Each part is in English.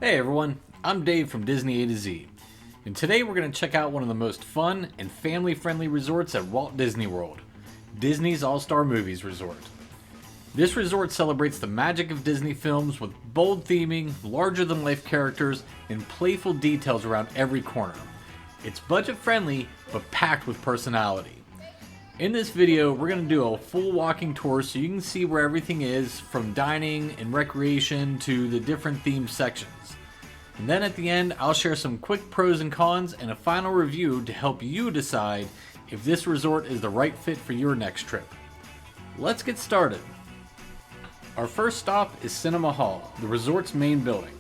Hey everyone, I'm Dave from Disney A to Z, and today we're going to check out one of the most fun and family-friendly resorts at Walt Disney World, Disney's All-Star Movies Resort. This resort celebrates the magic of Disney films with bold theming, larger-than-life characters, and playful details around every corner. It's budget-friendly, but packed with personality. In this video, we're going to do a full walking tour so you can see where everything is, from dining and recreation to the different themed sections. And then at the end, I'll share some quick pros and cons and a final review to help you decide if this resort is the right fit for your next trip. Let's get started. Our first stop is Cinema Hall, the resort's main building.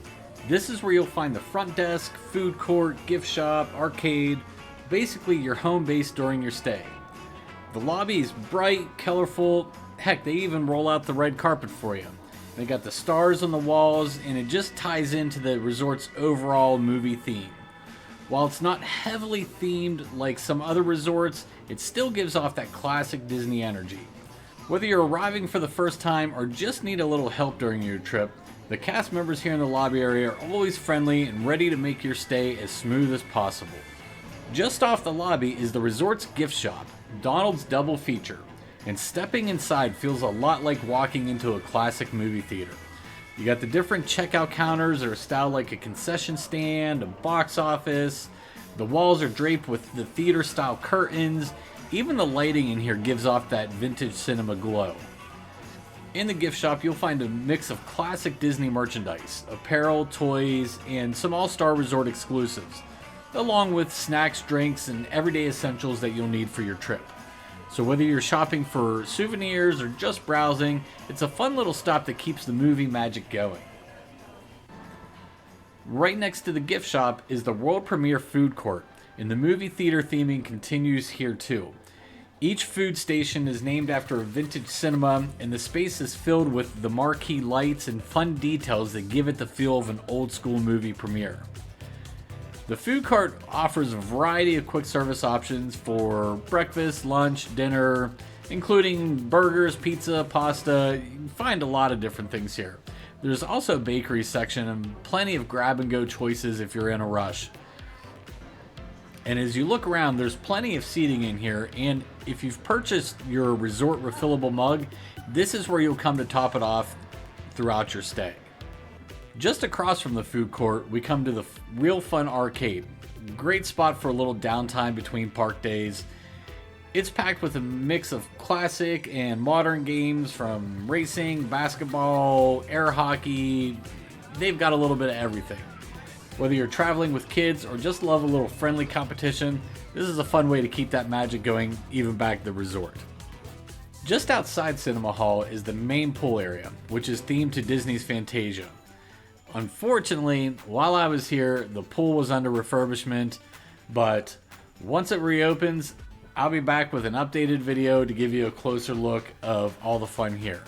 This is where you'll find the front desk, food court, gift shop, arcade, basically your home base during your stay. The lobby is bright, colorful, heck, they even roll out the red carpet for you. They got the stars on the walls, and it just ties into the resort's overall movie theme. While it's not heavily themed like some other resorts, it still gives off that classic Disney energy. Whether you're arriving for the first time or just need a little help during your trip, the cast members here in the lobby area are always friendly and ready to make your stay as smooth as possible. Just off the lobby is the resort's gift shop, Donald's Double Feature, and stepping inside feels a lot like walking into a classic movie theater. You got the different checkout counters that are styled like a concession stand, a box office. The walls are draped with the theater style curtains. Even the lighting in here gives off that vintage cinema glow. In the gift shop, you'll find a mix of classic Disney merchandise, apparel, toys, and some all-star resort exclusives, along with snacks, drinks, and everyday essentials that you'll need for your trip. So whether you're shopping for souvenirs or just browsing, it's a fun little stop that keeps the movie magic going. Right next to the gift shop is the world premiere food court, and the movie theater theming continues here too. Each food station is named after a vintage cinema, and the space is filled with the marquee lights and fun details that give it the feel of an old school movie premiere. The food cart offers a variety of quick service options for breakfast, lunch, dinner, including burgers, pizza, pasta. You can find a lot of different things here. There's also a bakery section and plenty of grab and go choices if you're in a rush. And as you look around, there's plenty of seating in here, and if you've purchased your resort refillable mug, this is where you'll come to top it off throughout your stay. Just across from the food court, we come to the Real Fun Arcade. Great spot for a little downtime between park days. It's packed with a mix of classic and modern games, from racing, basketball, air hockey. They've got a little bit of everything. Whether you're traveling with kids or just love a little friendly competition, this is a fun way to keep that magic going even back at the resort. Just outside Cinema Hall is the main pool area, which is themed to Disney's Fantasia. Unfortunately, while I was here, the pool was under refurbishment, but once it reopens, I'll be back with an updated video to give you a closer look of all the fun here.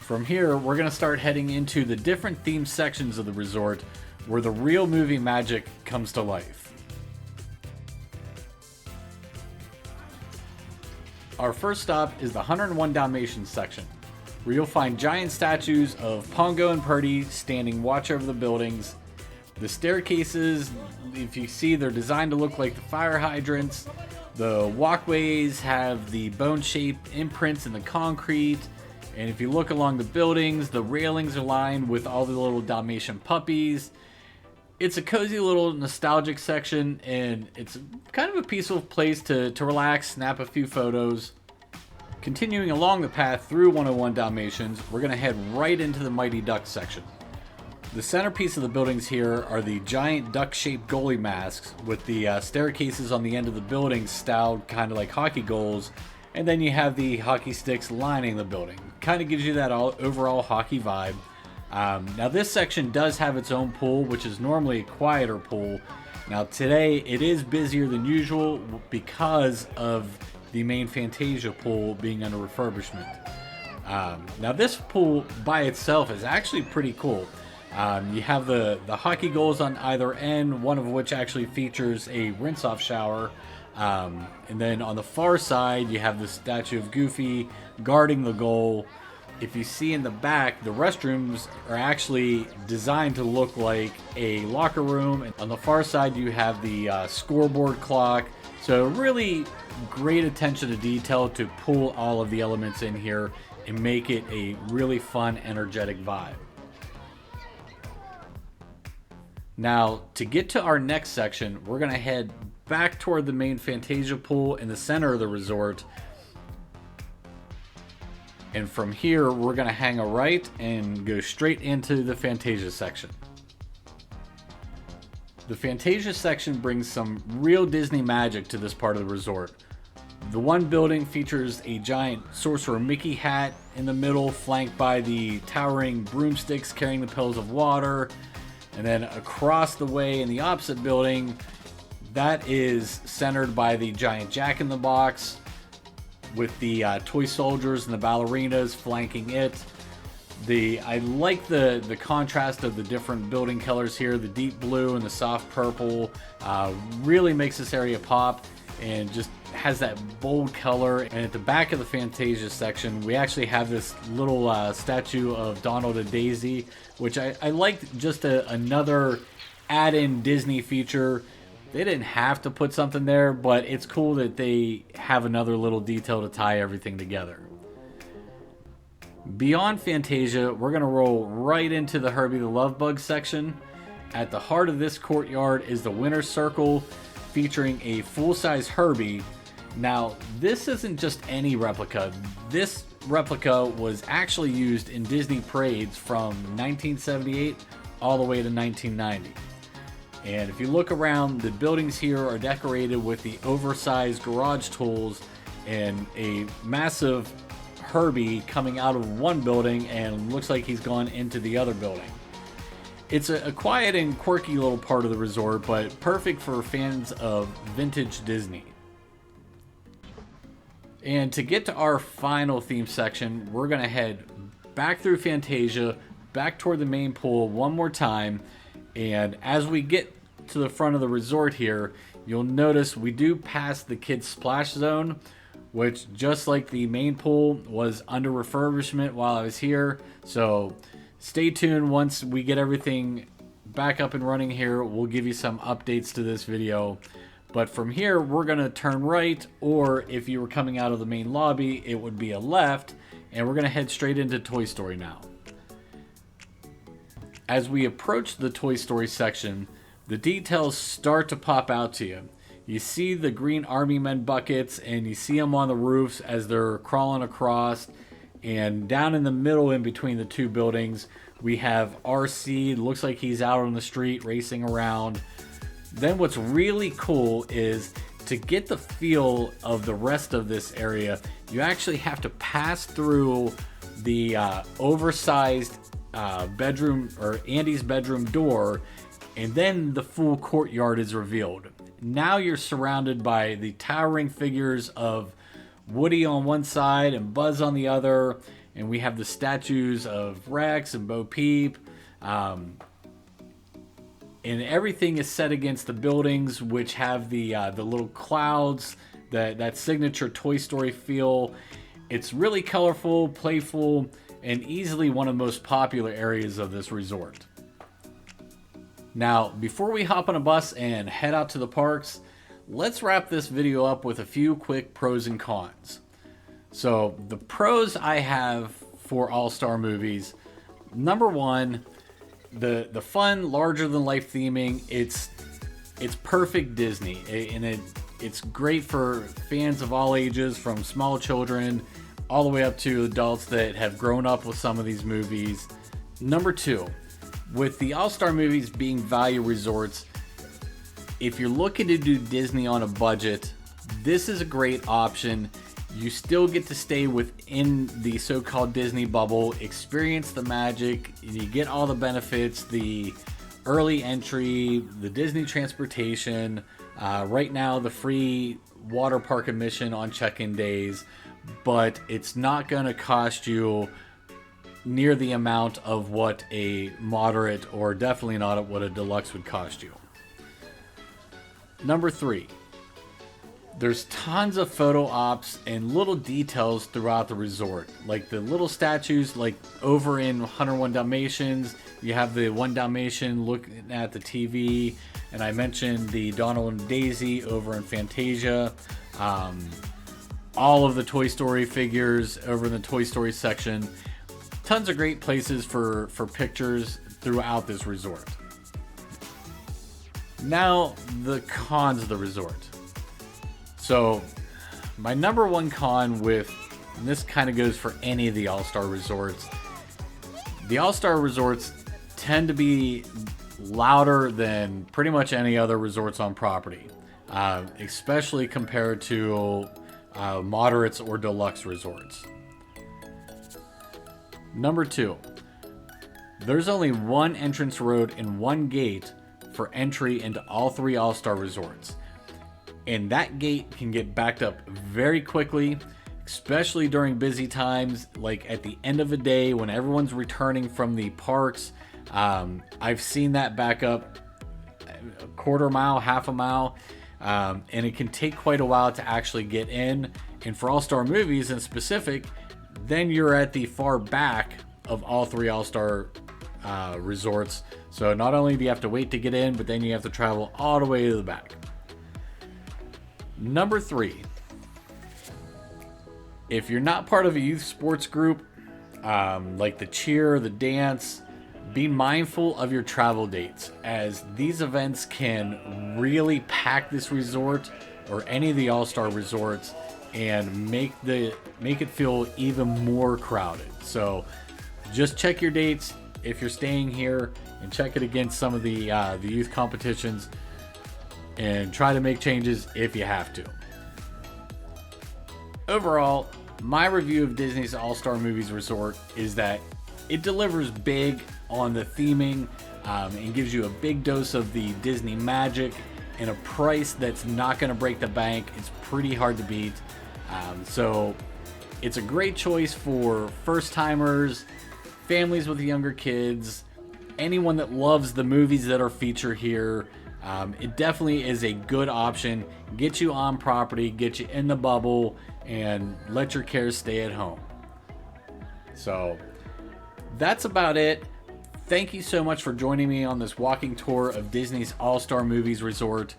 From here, we're going to start heading into the different themed sections of the resort where the real movie magic comes to life. Our first stop is the 101 Dalmatians section, where you'll find giant statues of Pongo and Purdy standing watch over the buildings. The staircases, if you see, they're designed to look like the fire hydrants. The walkways have the bone-shaped imprints in the concrete. And if you look along the buildings, the railings are lined with all the little Dalmatian puppies. It's a cozy little nostalgic section, and it's kind of a peaceful place to relax, snap a few photos. Continuing along the path through 101 Dalmatians, we're going to head right into the Mighty Ducks section. The centerpiece of the buildings here are the giant duck-shaped goalie masks with the staircases on the end of the building styled kind of like hockey goals, and then you have the hockey sticks lining the building. Kind of gives you that overall hockey vibe. Now this section does have its own pool, which is normally a quieter pool. Now today it is busier than usual because of the main Fantasia pool being under refurbishment. Now this pool by itself is actually pretty cool. You have the hockey goals on either end, one of which actually features a rinse-off shower. And then on the far side, you have the statue of Goofy guarding the goal. if you see in the back, the restrooms are actually designed to look like a locker room. And on the far side, you have the scoreboard clock. So really great attention to detail to pull all of the elements in here and make it a really fun, energetic vibe. Now, to get to our next section, we're going to head back toward the main Fantasia Pool in the center of the resort. And from here, we're going to hang a right and go straight into the Fantasia section. The Fantasia section brings some real Disney magic to this part of the resort. The one building features a giant Sorcerer Mickey hat in the middle, flanked by the towering broomsticks carrying the pills of water. And then across the way in the opposite building, that is centered by the giant Jack-in-the-Box, with the toy soldiers and the ballerinas flanking it. I like the contrast of the different building colors here. The deep blue and the soft purple really makes this area pop and just has that bold color. And at the back of the Fantasia section, we actually have this little statue of Donald and Daisy, which I liked, just another add-in Disney feature. They didn't have to put something there, but it's cool that they have another little detail to tie everything together. Beyond Fantasia, we're going to roll right into the Herbie the Love Bug section. At the heart of this courtyard is the Winner's Circle, featuring a full-size Herbie. Now, this isn't just any replica. This replica was actually used in Disney parades from 1978 all the way to 1990. And if you look around, the buildings here are decorated with the oversized garage tools and a massive Herbie coming out of one building and looks like he's gone into the other building. It's a quiet and quirky little part of the resort, but perfect for fans of vintage Disney. And to get to our final theme section, we're going to head back through Fantasia, back toward the main pool one more time. And as we get to the front of the resort here, you'll notice we do pass the kids splash zone, which, just like the main pool, was under refurbishment while I was here. So stay tuned. Once we get everything back up and running here, we'll give you some updates to this video. But from here, we're going to turn right, or if you were coming out of the main lobby, it would be a left, and we're going to head straight into Toy Story now. As we approach the Toy Story section, the details start to pop out to you. You see the green Army Men buckets, and you see them on the roofs as they're crawling across. And down in the middle, in between the two buildings, we have RC. Looks like he's out on the street racing around. Then what's really cool is, to get the feel of the rest of this area, you actually have to pass through the oversized bedroom, or Andy's bedroom door, and then the full courtyard is revealed. Now you're surrounded by the towering figures of Woody on one side and Buzz on the other, and we have the statues of Rex and Bo Peep, and everything is set against the buildings, which have the little clouds, that signature Toy Story feel. It's really colorful, playful, and easily one of the most popular areas of this resort. Now, before we hop on a bus and head out to the parks, let's wrap this video up with a few quick pros and cons. So, the pros I have for All-Star Movies: number one, the fun, larger-than-life theming. It's perfect Disney, and it's great for fans of all ages, from small children all the way up to adults that have grown up with some of these movies. Number two, with the All-Star Movies being value resorts, if you're looking to do Disney on a budget, this is a great option. You still get to stay within the so-called Disney bubble, experience the magic, and you get all the benefits: the early entry, the Disney transportation, right now the free water park admission on check-in days, but it's not going to cost you near the amount of what a moderate, or definitely not what a deluxe would cost you. Number three, There's tons of photo ops and little details throughout the resort, like the little statues, like over in 101 Dalmatians, you have the one Dalmatian looking at the TV, and I mentioned the Donald and Daisy over in Fantasia. All of the Toy Story figures over in the Toy Story section. Tons of great places for pictures throughout this resort. Now, the cons of the resort. So, my number one con with, and this kind of goes for any of the All-Star resorts, the All-Star resorts tend to be louder than pretty much any other resorts on property, especially compared to moderates or deluxe resorts. Number 2, there's only one entrance road and one gate for entry into all 3 All-Star resorts. And that gate can get backed up very quickly, especially during busy times, like at the end of the day when everyone's returning from the parks. I've seen that back up a quarter mile, half a mile, and it can take quite a while to actually get in. And for All-Star movies in specific, then you're at the far back of all 3 All-Star resorts. So not only do you have to wait to get in, but then you have to travel all the way to the back. Number 3, if you're not part of a youth sports group, like the cheer, the dance, be mindful of your travel dates, as these events can really pack this resort or any of the All-Star resorts and make it feel even more crowded. So just check your dates if you're staying here and check it against some of the youth competitions, and try to make changes if you have to. Overall, my review of Disney's All-Star Movies Resort is that it delivers big on the theming and gives you a big dose of the Disney magic and a price that's not going to break the bank. It's pretty hard to beat. So it's a great choice for first-timers, families with younger kids, anyone that loves the movies that are featured here. It definitely is a good option. Get you on property, get you in the bubble, and let your cares stay at home. So that's about it. Thank you so much for joining me on this walking tour of Disney's All-Star Movies Resort.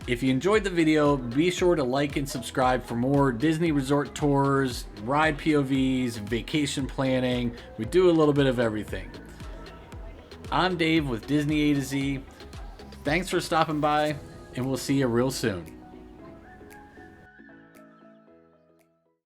If you enjoyed the video, be sure to like and subscribe for more Disney resort tours, ride POVs, vacation planning. We do a little bit of everything. I'm Dave with Disney A to Z. Thanks for stopping by, and we'll see you real soon.